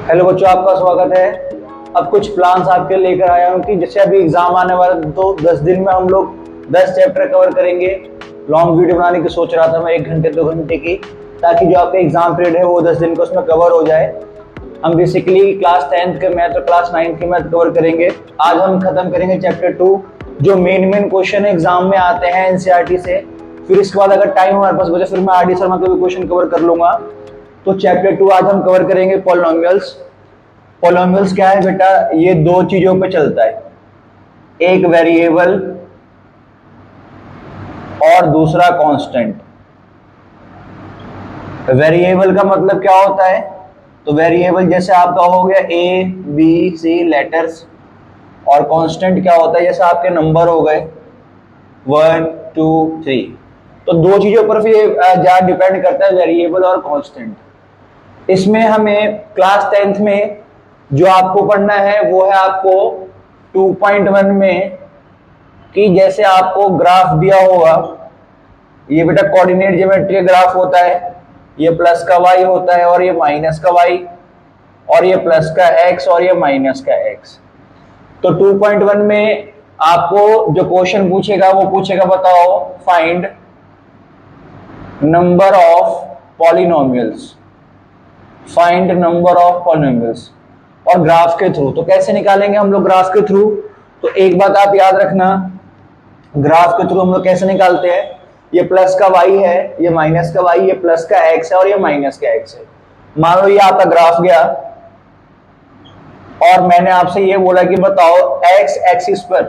Hello बच्चों, आपका स्वागत है। अब कुछ प्लान्स आपके लेकर आया हूँ कि जैसे अभी एग्जाम आने वाला है, तो 10 दिन में हम लोग 10 चैप्टर कवर करेंगे। लॉन्ग वीडियो बनाने की सोच रहा था मैं, 1 घंटे 2 घंटे की, ताकि जो आपका एग्जाम पीरियड है वो 10 दिन का उसमें कवर हो जाए। हम बेसिकली क्लास 10th के मैथ और क्लास 9th के मैथ कवर करेंगे। आज हम खत्म करेंगे चैप्टर 2, जो मेन क्वेश्चन एग्जाम में आते हैं एनसीईआरटी से। फिर इसके बाद अगर टाइम हमारे पास बचे, फिर मैं आरडी शर्मा के भी क्वेश्चन कवर कर लूंगा। तो चैप्टर 2 आज हम कवर करेंगे पॉलिनोमियल्स। पॉलिनोमियल्स क्या है बेटा? ये दो चीजों पे चलता है, एक वेरिएबल और दूसरा कांस्टेंट। वेरिएबल का मतलब क्या होता है? तो वेरिएबल जैसे आपका हो गया ए बी सी लेटर्स, और कांस्टेंट क्या होता है? जैसे आपके नंबर हो गए 1 2 3। तो दो चीजों पर फिर ज्यादा डिपेंड करता है, वेरिएबल और कांस्टेंट। इसमें हमें क्लास 10th में जो आपको पढ़ना है वो है आपको 2.1 में कि जैसे आपको ग्राफ दिया होगा, ये बेटा कोऑर्डिनेट ज्योमेट्री ग्राफ होता है, ये प्लस का y होता है और ये माइनस का y, और ये प्लस का x और ये माइनस का x। तो 2.1 में आपको जो क्वेश्चन पूछेगा वो पूछेगा, बताओ find number of polynomials, find number of polynomials, और ग्राफ के थ्रू। तो कैसे निकालेंगे हम लोग ग्राफ के थ्रू? तो एक बात आप याद रखना, ग्राफ के थ्रू हम लोग कैसे निकालते हैं? ये प्लस का y है, ये माइनस का y, ये प्लस का x है और ये माइनस का x है। मान लो ये आपका ग्राफ गया और मैंने आपसे ये बोला कि बताओ x एक्सिस पर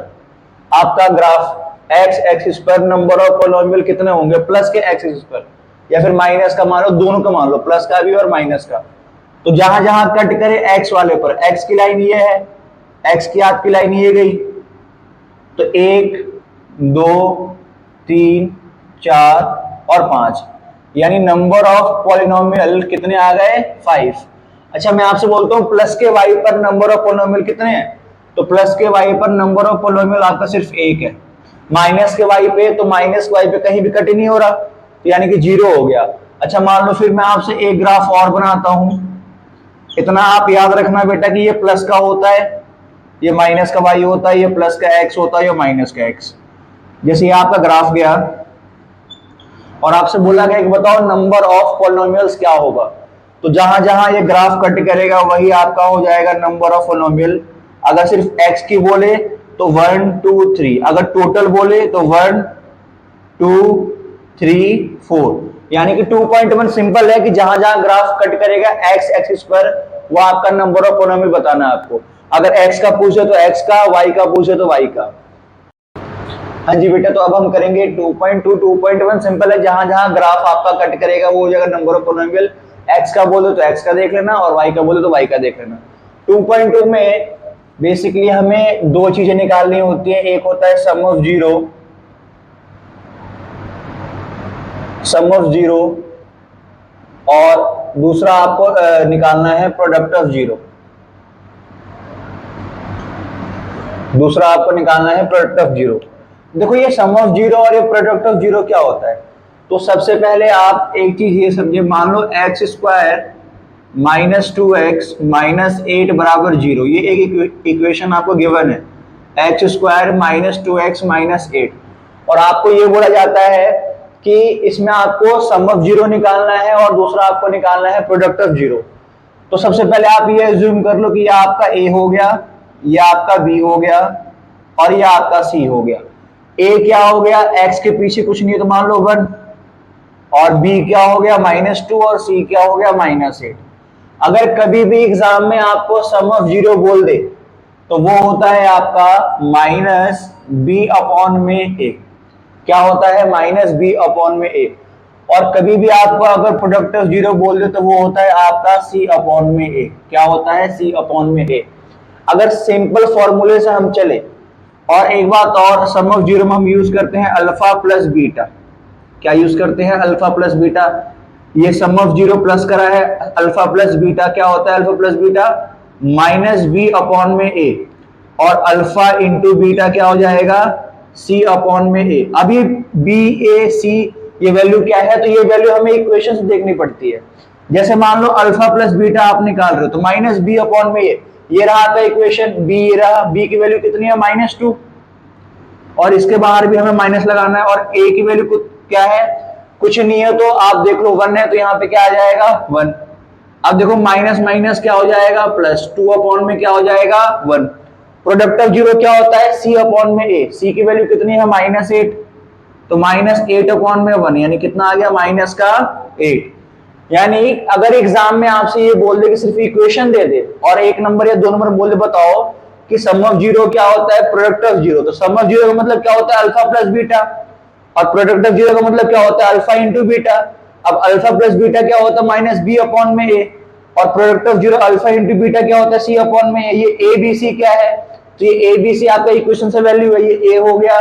आपका ग्राफ, x एक्सिस पर नंबर ऑफ पॉलिनोमियल कितने होंगे प्लस के x एक्सिस पर, या फिर माइनस का मान लो, दोनों का मान लो, प्लस का भी और माइनस का। तो जहां जहां कट करे x वाले पर, x की लाइन ये है, x की आपकी लाइन ये गई, तो 1 2 3 4 और 5, यानी नंबर ऑफ पॉलिनोमियल कितने आ गए? 5। अच्छा, मैं आपसे बोलता हूं प्लस के y पर नंबर ऑफ पॉलिनोमियल कितने हैं? तो प्लस के y पर नंबर ऑफ पॉलिनोमियल आपका सिर्फ 1 है। माइनस के y पे, तो माइनस के y पे कहीं भी कट ही नहीं हो रहा, यानी कि 0 हो गया। अच्छा, मान लो फिर मैं आपसे एक ग्राफ और बनाता हूं। इतना आप याद रखना बेटा कि ये प्लस का होता है, ये माइनस का y होता है, ये प्लस का x होता है, ये माइनस का x। जैसे ये आपका ग्राफ गया और आपसे बोला गया कि बताओ नंबर ऑफ पॉलिनोमियल्स क्या होगा, तो जहां जहां ये ग्राफ कट करेगा वही आपका हो जाएगा नंबर ऑफ पॉलिनोमियल। अगर सिर्फ x की बोले तो 1 2 3, अगर टोटल बोले तो 1 2 3 4, यानी कि 2.1 सिंपल है कि जहां जहां ग्राफ कट करेगा x एक्सिस पर वो आपका नंबर ऑफ पॉलिनोमियल बताना है आपको। अगर x का पूछे तो x का, y का पूछे तो y का। हाँ जी बेटा, तो अब हम करेंगे 2.2। 2.1 सिंपल है, जहां जहां ग्राफ आपका कट करेगा वो हो जाएगा नंबर ऑफ पॉलिनोमियल। x का बोले तो x का देख लेना और y का बोले तो y का देख लेना। 2.2 में बेसिकली हमें दो चीजें निकालनी होती है, एक होता है sum of zero, sum of zero, और दूसरा आपको निकालना है प्रोडक्ट ऑफ जीरो। दूसरा आपको निकालना है प्रोडक्ट ऑफ जीरो। देखो ये सम ऑफ जीरो और ये प्रोडक्ट ऑफ जीरो क्या होता है? तो सबसे पहले आप एक चीज ये समझिए, मान लो x square minus 2x minus 8 बराबर 0, ये एक इक्वेशन आपको गिवन है, x square minus 2x minus 8, और आपको ये बोला जाता है कि इसमें आपको सम ऑफ जीरो निकालना है और दूसरा आपको निकालना है प्रोडक्ट ऑफ जीरो। तो सबसे पहले आप ये अज्यूम कर लो कि ये आपका a हो गया, ये आपका b हो गया और ये आपका c हो गया। a क्या हो गया? x के पीछे कुछ नहीं है तो मान लो 1, और b क्या हो गया? -2, और c क्या हो गया? -8। अगर कभी भी एग्जाम में आपको सम ऑफ जीरो बोल दे तो वो होता है आपका माइनस b अपॉन में a। क्या होता है? माइनस b अपॉन में a। और कभी भी आपको अगर प्रोडक्ट ऑफ जीरो बोल दे तो वो होता है आपका c अपॉन में a। क्या होता है? c अपॉन में a। अगर सिंपल फॉर्मूले से हम चले, और एक बात और, सम ऑफ जीरो में हम यूज करते हैं अल्फा प्लस बीटा। क्या यूज करते हैं? Alpha plus beta. ये सम ऑफ जीरो प्लस करा है, अल्फा प्लस बीटा क्या होता है? Alpha plus beta minus B upon में ए, और अल्फा इंटू बीटा क्या हो जाएगा? सी अपॉन में ए। अभी बी ए सी ये वैल्यू क्या है? तो ये वैल्यू हमें इक्वेशन से देखनी पड़ती है। जैसे मान लो अल्फा प्लस बीटा आप निकाल रहे हो तो माइनस बी अपॉन में ये रहा आपका इक्वेशन, बी ये रहा, बी की वैल्यू कितनी है -2, और इसके बाहर भी हमें माइनस लगाना है, और ए की वैल्यू क्या है, कुछ नहीं है, तो आप देख लो 1 है, तो यहाँ पे क्या आ जाएगा 1। अब देखो माइनस माइनस क्या हो जाएगा प्लस, 2 अपॉन में क्या हो जाएगा 1। प्रोडक्ट ऑफ जीरो क्या होता है, सी अपॉन में ए, सी की वैल्यू कितनी है -8, तो -8 अपॉन में 1, यानी कितना आ गया माइनस का 8। यानी अगर एग्जाम में आपसे ये बोल दे कि सिर्फ इक्वेशन दे दे और एक नंबर या 2 नंबर बोल दे बताओ कि सम ऑफ जीरो क्या होता है, प्रोडक्ट ऑफ जीरो, तो सम ऑफ जीरो का मतलब क्या होता है अल्फा प्लस बीटा, और प्रोडक्ट ऑफ जीरो का मतलब क्या होता है अल्फा इंटू बीटा। अब अल्फा प्लस बीटा क्या होता है माइनस बी अपॉन में ए, और product of zero alpha into beta क्या होता है सी अपॉन में ए। ये ए बी सी क्या है, तो ये ए बी सी आपका इक्वेशन से वैल्यू है, ये ए हो गया,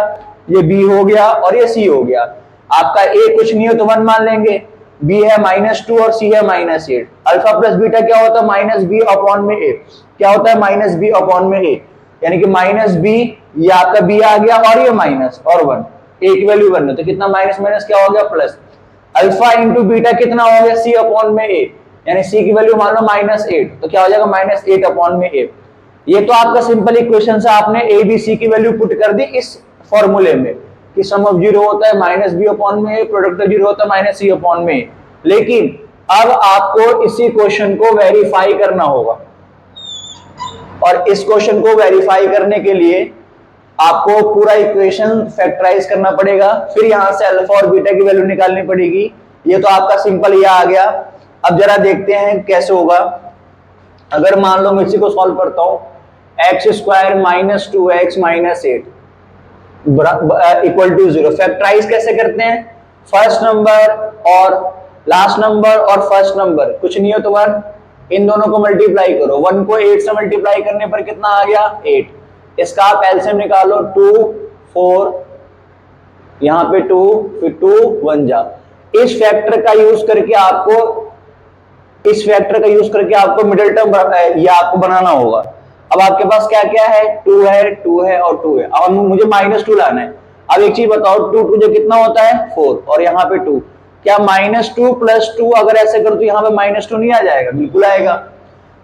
ये बी हो गया और ये सी हो गया। आपका ए कुछ नहीं हो तो 1 मान लेंगे, बी है -2 और सी है -8। अल्फा प्लस बीटा क्या होता है माइनस बी अपॉन में ए, क्या होता है माइनस बी अपॉन में ए, यानी कि माइनस बी, ये आपका बी आ गया और ये माइनस और 1, ए की वैल्यू 1 है तो कितना माइनस माइनस क्या हो गया प्लस। अल्फा इंटू बीटा कितना हो गया सी अपॉन में ए, यानी सी की वैल्यू मान लो -8, तो क्या हो जाएगा -8 अपॉन में ए। ये तो आपका सिंपल इक्वेशन से आपने ए बी सी की वैल्यू पुट कर दी इस फॉर्मूले में कि सम ऑफ जीरो होता है माइनस बी अपॉन में, प्रोडक्ट ऑफ जीरो होता है माइनस सी अपॉन में। लेकिन अब आपको इसी क्वेश्चन को वेरीफाई करना होगा, और इस क्वेश्चन को वेरीफाई करने के लिए आपको पूरा इक्वेशन फैक्टराइज करना पड़ेगा, फिर यहां से अल्फा और बीटा की वैल्यू निकालनी पड़ेगी। ये तो आपका सिंपल ये आ गया। अब जरा देखते हैं कैसे होगा। अगर मान लो मैं इसी को सॉल्व करता हूं, x square -2x -8 equal to 0, factorise कैसे करते हैं, फर्स्ट नंबर और लास्ट नंबर और फर्स्ट नंबर कुछ नहीं हो तो 1, इन दोनों को मल्टीप्लाई करो, 1 को 8 से मल्टीप्लाई करने पर कितना आ गया 8। इसका आप एलसीएम निकालो, 2 4, यहां पे 2, फिर 2 1 जा। इस फैक्टर का यूज करके आपको मिडिल टर्म ये आपको बनाना होगा। अब आपके पास क्या क्या है, 2 है, 2 है और 2 है। अब मुझे -2 लाना है। अब एक चीज बताओ, 2 2 जो कितना होता है 4, और यहाँ पे 2, क्या -2 + 2 अगर ऐसे करो तो यहाँ पे -2 नहीं आ जाएगा, बिल्कुल आएगा।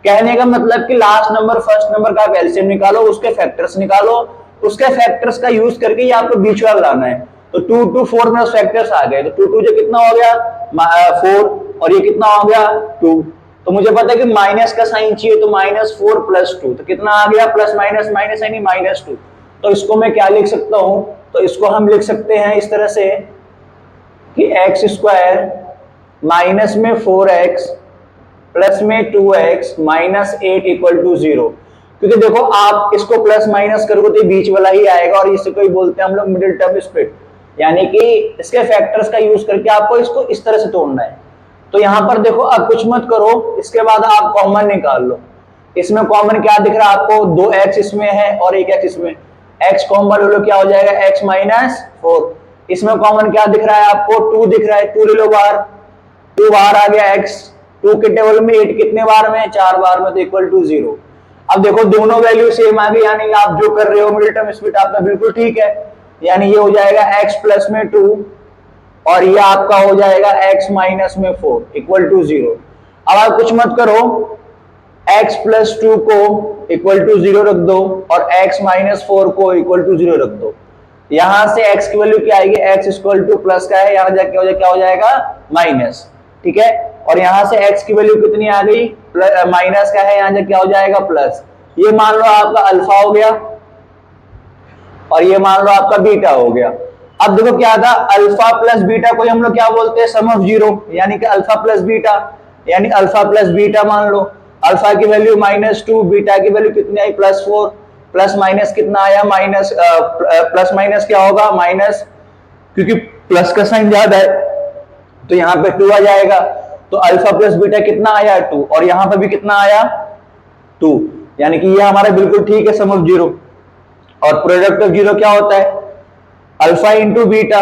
कहने का मतलब कि लास्ट नंबर फर्स्ट नंबर का आप एलसीएम निकालो, उसके फैक्टर्स निकालो, उसके फैक्टर्स का यूज करके ये आपको बीच वाला लाना है। तो 2 2 4 में फैक्टर्स आ गए, तो 2 2 जो कितना हो गया 4, और ये कितना हो गया 2। तो मुझे पता है कि माइनस का साइन चाहिए, तो -4 + 2, तो कितना आ गया प्लस माइनस माइनस यानी -2। तो इसको मैं क्या लिख सकता हूं, तो इसको हम लिख सकते हैं इस तरह से कि x स्क्वायर माइनस में 4x प्लस में 2x -8 इक्वल टू 0। क्योंकि देखो आप इसको प्लस माइनस करोगे तो बीच वाला ही आएगा, और इसे कोई बोलते हैं हम लोग मिडिल टर्म स्प्लिट, यानी कि इसके फैक्टर्स का यूज करके आपको इसको इस तरह से तोड़ना है। तो यहां पर देखो अब कुछ मत करो, इसके बाद आप कॉमन निकाल लो। इसमें कॉमन क्या दिख रहा है आपको, 2x इसमें है और 1x इसमें, x कॉमन लो, क्या हो जाएगा x -4। इसमें कॉमन क्या दिख रहा है आपको, 2 दिख रहा है, 2 ले लो बाहर, 2 बाहर आ गया, x 2 के टेबल में 8 कितने बार में 4 बार में, तो इक्वल टू 0। अब देखो दोनों वैल्यू सेम आ गई, यानी आप जो कर रहे हो मिडिल टर्म स्प्लिट आपका बिल्कुल ठीक है, यानी ये हो जाएगा x प्लस में 2 और ये आपका हो जाएगा x माइनस में 4 इक्वल टू 0। अब आप कुछ मत करो, x प्लस 2 को इक्वल टू 0 रख दो और x माइनस 4 को इक्वल टू 0 रख दो। यहां से x की वैल्यू क्या आएगी, x इक्वल टू प्लस का है, यहां जाके क्या हो जाएगा माइनस, ठीक है। और यहां से x की वैल्यू कितनी आ गई, माइनस का है, यहां जाके क्या हो जाएगा प्लस। ये मान लो आपका अल्फा हो गया और ये मान लो आपका बीटा हो गया। अब देखो क्या था, अल्फा प्लस बीटा को हम लोग क्या बोलते हैं, सम ऑफ जीरो, यानी कि अल्फा प्लस बीटा, यानी अल्फा प्लस बीटा मान लो, अल्फा की वैल्यू -2, बीटा की वैल्यू कितनी आई +4, प्लस माइनस कितना आया माइनस, प्लस माइनस क्या होगा माइनस, क्योंकि प्लस का साइन ज्यादा है तो यहाँ पे 2 आ जाएगा। तो अल्फा प्लस बीटा कितना आया 2, और यहाँ पे भी कितना आया 2, यानी कि ये हमारा बिल्कुल ठीक है सम ऑफ जीरो। और प्रोडक्ट ऑफ जीरो क्या होता है, अल्फा इंटू बीटा,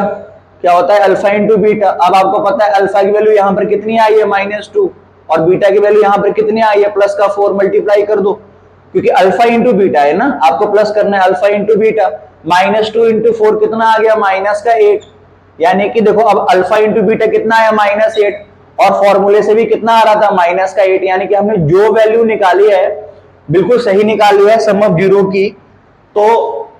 क्या होता है अल्फा इंटू बीटा। अब आपको पता है अल्फा की वैल्यू यहाँ पर कितनी आई है -2, और बीटा की वैल्यू यहाँ पर कितनी आई है प्लस का 4, मल्टीप्लाई कर दो, क्योंकि अल्फा इंटू बीटा है ना, आपको प्लस करना है, अल्फा इंटू बीटा, -2 इंटू 4 कितना आ गया -8, यानी कि देखो अब अल्फा इंटू बीटा कितना आया -8, और फॉर्मूले से भी कितना आ रहा था, माइनस का 8, यानी कि हमने जो वैल्यू निकाली है बिल्कुल सही निकाली है सम ऑफ जीरो की। तो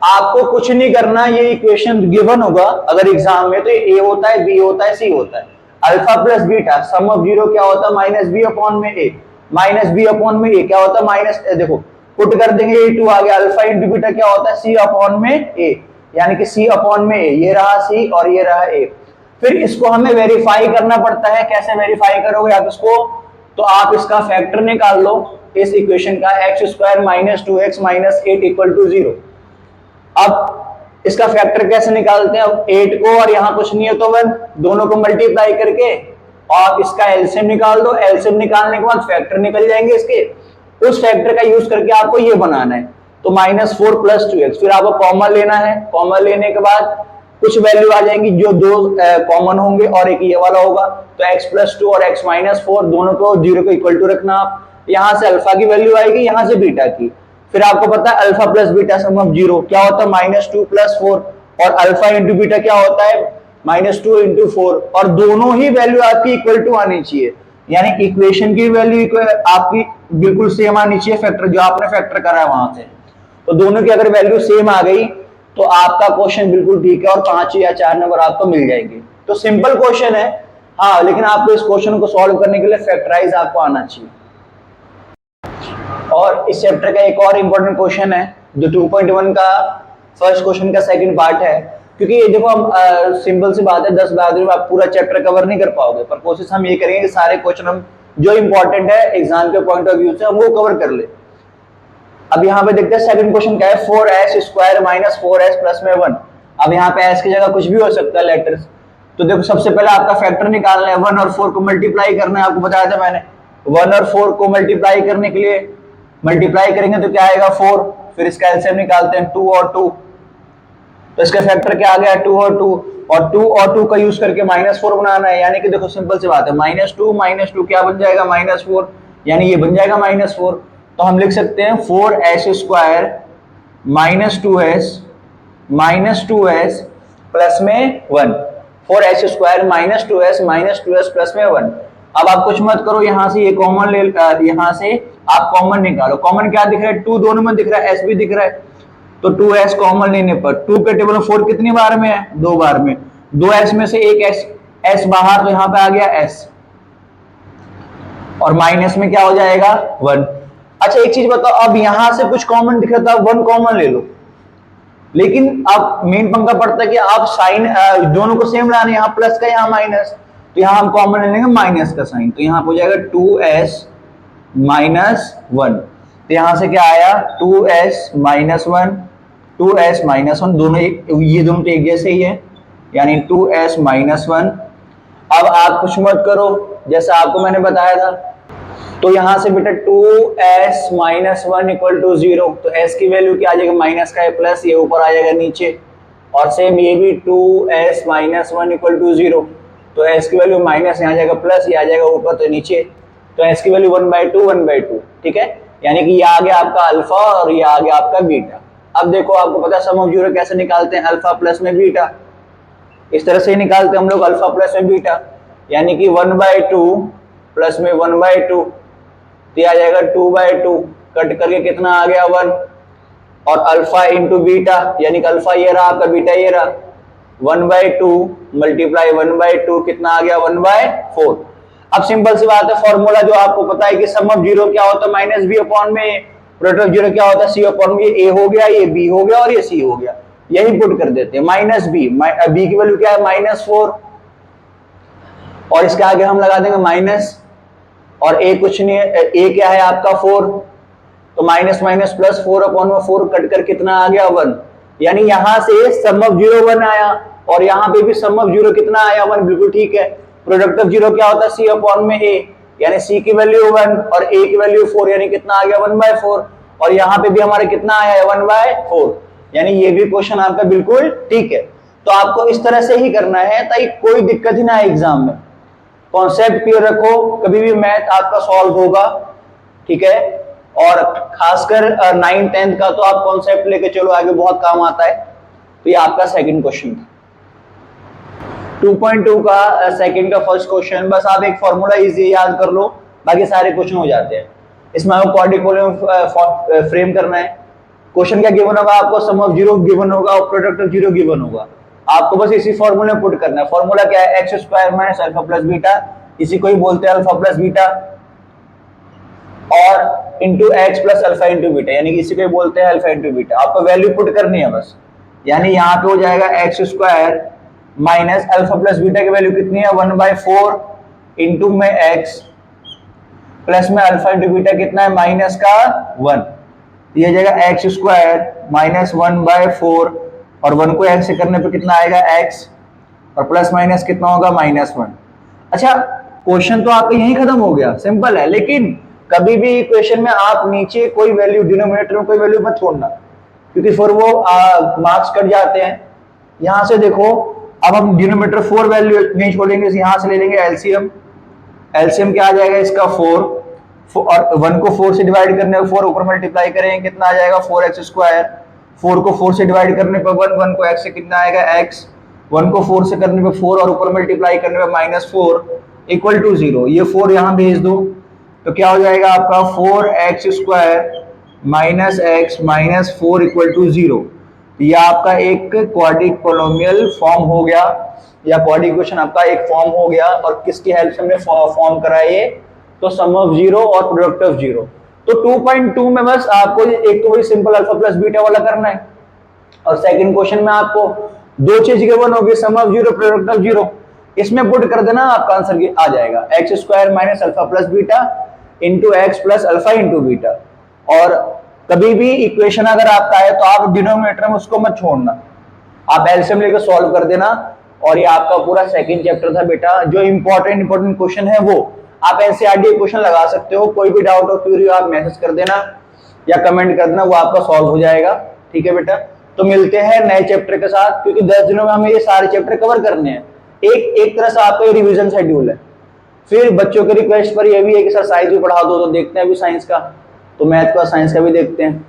आपको कुछ नहीं करना, ये इक्वेशन गिवन होगा अगर एग्जाम में, तो ए होता है, बी होता है, सी होता है। Alpha plus beta some of zero क्या होता है, माइनस बी अपॉन में ए, माइनस बी अपॉन में ए क्या होता है, माइनस, देखो पुट कर देंगे, ए टू आ गया, अल्फा इंटू बीटा क्या होता है, सी अपॉन में ए, यानी कि सी अपॉन में ए, ये रहा सी और ये रहा ए। फिर इसको हमें वेरीफाई करना पड़ता है, कैसे वेरीफाई करोगे आप इसको, तो आप इसका फैक्टर निकाल लो इस इक्वेशन का, x square minus 2x minus 8 equal to 0। अब इसका फैक्टर कैसे निकालते हैं, अब 8 को और यहां कुछ नहीं है तो 1, दोनों को मल्टीप्लाई करके और इसका एलसीएम निकाल दो, एलसीएम निकालने के बाद फैक्टर निकल जाएंगे इसके, उस फैक्टर का यूज करके आपको ये बनाना है। तो -4 + 2x, फिर आपको कॉमन लेना है, कॉमन लेने के बाद कुछ वैल्यू आ जाएंगी जो दो कॉमन होंगे और एक ये वाला होगा, तो x + 2 और x - 4 दोनों को 0 को इक्वल टू रखना आप, यहां से अल्फा की वैल्यू आएगी, यहां से बीटा की। फिर आपको पता है alpha plus beta some of 0 क्या होता है, -2 + 4, और अल्फा इंटू बीटा क्या होता है, -2 × 4, और दोनों ही वैल्यू आपकी इक्वल टू आनी चाहिए, यानी इक्वेशन की वैल्यू आपकी बिल्कुल सेम आनी चाहिए, फैक्टर जो आपने फैक्टर करा है वहां से। तो दोनों की अगर वैल्यू सेम आ गई तो आपका क्वेश्चन बिल्कुल ठीक है और 5 या 4 नंबर आपको मिल जाएंगे। तो सिंपल क्वेश्चन है, हाँ, लेकिन आपको इस क्वेश्चन को सॉल्व करने के लिए फैक्टराइज आपको आना चाहिए। और इस चैप्टर का एक और इम्पोर्टेंट क्वेश्चन है जो 2.1 का फर्स्ट क्वेश्चन का सेकंड पार्ट है, क्योंकि ये देखो हम सिंपल सी बात है, 10 बाद में आप पूरा चैप्टर कवर नहीं कर पाओगे, पर कोशिश हम ये करेंगे कि सारे क्वेश्चन हम जो इंपॉर्टेंट है एग्जाम के पॉइंट ऑफ व्यू से हम वो कवर कर ले। अब यहाँ पे देखते हैं सेकंड क्वेश्चन क्या है, 4s² - 4s प्लस में 1। अब यहाँ पे s की जगह कुछ भी हो सकता है लेटर्स, तो देखो सबसे पहले आपका फैक्टर निकालना है, 1 और 4 को मल्टीप्लाई करना है, आपको बताया था मैंने। 1 और 4 को मल्टीप्लाई करने के लिए मल्टीप्लाई करेंगे तो क्या आएगा 4, फिर इसका एलसीएम निकालते हैं 2 और 2, तो इसका फैक्टर क्या आ गया 2 और 2, और 2 और 2 का यूज करके -4 बनाना है, यानी कि देखो सिंपल सी बात है, -2 क्या बन जाएगा -4, यानी ये बन जाएगा -4। तो हम लिख सकते हैं 4s² - 2s प्लस में 1, 4s² - 2s प्लस में 1। अब आप कुछ मत करो, यहां से ये कॉमन ले, यहां से आप कॉमन निकालो, कॉमन क्या दिख रहा है, 2 दोनों में दिख रहा है, s भी दिख रहा है, तो 2s कॉमन लेने पर 2 के टेबल में 4 कितनी बार में है, 2 बार में, 2s में से एक s बाहर, तो यहां पे आ गया s, और माइनस में क्या हो जाएगा 1। अच्छा एक चीज बताओ, अब यहां से कुछ कॉमन दिख रहा था, 1 कॉमन ले लो, लेकिन अब मेन पंगा पड़ता है कि आप साइन दोनों को सेम लाने, यहाँ प्लस का यहाँ माइनस, तो यहाँ हम कॉमन ले लेंगे माइनस का साइन, तो यहाँ हो जाएगा 2s - 1, तो यहां से क्या आया 2s - 1, 2s - 1 दोनों ये दोनों तो एक जैसे ही है, यानी 2s - 1। अब आप कुछ मत करो, जैसा आपको मैंने बताया था, तो यहां से बेटा 2s - 1 इक्वल टू 0, तो s की वैल्यू क्या आ जाएगा, माइनस का है प्लस, ये ऊपर आ जाएगा नीचे, और सेम ये भी 2s - 1 इक्वल टू 0, तो s की वैल्यू माइनस, यहाँ जाएगा प्लस, ये आ जाएगा ऊपर तो नीचे, तो s की वैल्यू 1/2, ठीक है, यानी कि ये आ गया आपका अल्फा और ये आ गया आपका बीटा। अब देखो आपको पता है सम ऑफ जीरो कैसे निकालते हैं, अल्फा प्लस में बीटा, इस तरह से ही निकालते हैं हम लोग, अल्फा प्लस में बीटा, यानी कि 1/2 प्लस में 1/2, तो आ जाएगा 2/2, कट करके कितना आ गया 1, और अल्फा इंटू बीटा, यानी कि अल्फा ये रहा आपका, बीटा ये रहा, 1/2 मल्टीप्लाई 1/2 कितना आ गया 1/4। अब सिंपल सी बात है, फॉर्मूला जो आपको पता है कि सम ऑफ जीरो क्या होता है, -b अपॉन में प्रोडक्ट ऑफ जीरो क्या होता है, c अपॉन में, ये a हो गया, ये b हो गया और ये c हो गया, यही पुट कर देते हैं, -b की वैल्यू क्या है -4, और इसके आगे हम लगा देंगे माइनस, और a कुछ नहीं है, a क्या है आपका 4, तो माइनस माइनस प्लस 4 अपॉन में 4 कट कर कितना आ गया 1, यानी यहां से सम ऑफ जीरो 1 आया, और यहाँ पे भी सम ऑफ जीरो कितना आया 1, बिल्कुल ठीक है। प्रोडक्ट ऑफ जीरो क्या होता है, c अपॉन में a, यानी c की वैल्यू 1 और a की वैल्यू 4, यानी कितना आ गया 1/4, और यहाँ पे भी हमारे कितना आया है 1/4, यानी ये भी क्वेश्चन आपका बिल्कुल ठीक है। तो आपको इस तरह से ही करना है ताकि कोई दिक्कत ही ना आए एग्जाम में, कॉन्सेप्ट क्लियर रखो, कभी भी मैथ आपका सॉल्व होगा, ठीक है। और खासकर 9th 10th का तो आप कॉन्सेप्ट लेके चलो, आगे बहुत काम आता है। तो ये आपका सेकंड क्वेश्चन था। 2.2 का सेकंड का फर्स्ट क्वेश्चन, बस आप एक फॉर्मूला इजी याद कर लो, बाकी सारे क्वेश्चन हो जाते हैं। इसमें आपको क्वाड्रिक पॉलीनोमियल फ्रेम करना है। क्वेश्चन क्या गिवन होगा आपको, सम ऑफ जीरो गिवन होगा और प्रोडक्ट ऑफ जीरो गिवन होगा। आपको बस इसी फॉर्मूले में पुट करना है। फॉर्मूला क्या है, x square minus alpha plus beta, इसी को ही बोलते हैं अल्फा प्लस बीटा, और into x plus alpha into beta, यानी कि इसी को ही बोलते हैं अल्फा इंटू बीटा। आपको वैल्यू पुट करनी है बस, यानी यहाँ पे हो जाएगा x square minus alpha plus beta की वैल्यू कितनी है, 1/4 इंटू में एक्स प्लस में अल्फा इंटू बीटा कितना है, माइनस का 1। ये जाएगा एक्स स्क्वायर माइनस 1/4 और 1 को एक्स से करने पे कितना आएगा एक्स, और प्लस माइनस कितना होगा, -1। अच्छा, क्वेश्चन तो आपका यही खत्म हो गया, सिंपल है। लेकिन कभी भी इक्वेशन में आप नीचे कोई वैल्यू, डिनोमिनेटर में कोई वैल्यू मत छोड़ना, क्योंकि फिर वो मार्क्स कट जाते हैं। यहां से देखो, अब हम डिनोमिनेटर 4 वैल्यू नहीं छोड़ेंगे, यहां से ले लेंगे एलसीएम। एलसीएम क्या आ जाएगा इसका 4, और 1 को 4 से डिवाइड करने पर 4 ऊपर मल्टीप्लाई करेंगे कितना आ जाएगा 4x स्क्वायर। 4 को 4 से डिवाइड करने पर 1, 1 को x से कितना आएगा x, 1 को 4 से करने पे 4 और ऊपर मल्टीप्लाई करने पे -4 इक्वल टू 0। ये 4 यहाँ भेज दो तो क्या हो जाएगा आपका 4x square minus x minus 4 equal to 0। ये आपका एक क्वाड्रिक पोलिनोमियल फॉर्म हो गया, या क्वाड्रिक इक्वेशन आपका एक फॉर्म हो गया। और किसकी हेल्प से हमने फॉर्म करा ये, तो सम ऑफ जीरो और प्रोडक्ट ऑफ जीरो। तो 2.2 में बस आपको एक तो वही सिंपल अल्फा प्लस बीटा वाला करना है, और सेकंड क्वेश्चन में आपको दो चीज गिवन होगी, sum of zero product of zero. इसमें पुट कर देना, आपका आंसर आ जाएगा x square minus alpha plus beta into x plus alpha into beta. और कभी भी इक्वेशन अगर आपका है तो आप डिनोमिनेटर में उसको मत छोड़ना, आप एलसीएम लेकर सॉल्व कर देना। और ये आपका पूरा सेकंड चैप्टर था बेटा। जो इंपॉर्टेंट क्वेश्चन है वो आप एनसीईआरटी क्वेश्चन लगा सकते हो। कोई भी डाउट हो क्वेरी आप मैसेज कर देना या कमेंट कर देना, वो आपका सॉल्व हो जाएगा। ठीक है बेटा, तो मिलते हैं नए चैप्टर के साथ, क्योंकि 10 दिनों में हमें ये सारे चैप्टर कवर करने हैं। एक तरह से आपका रिवीजन शेड्यूल है। फिर बच्चों के रिक्वेस्ट पर यह भी है कि सर साइंस भी पढ़ा दो, तो देखते हैं अभी साइंस का, तो मैथ का साइंस का भी देखते हैं।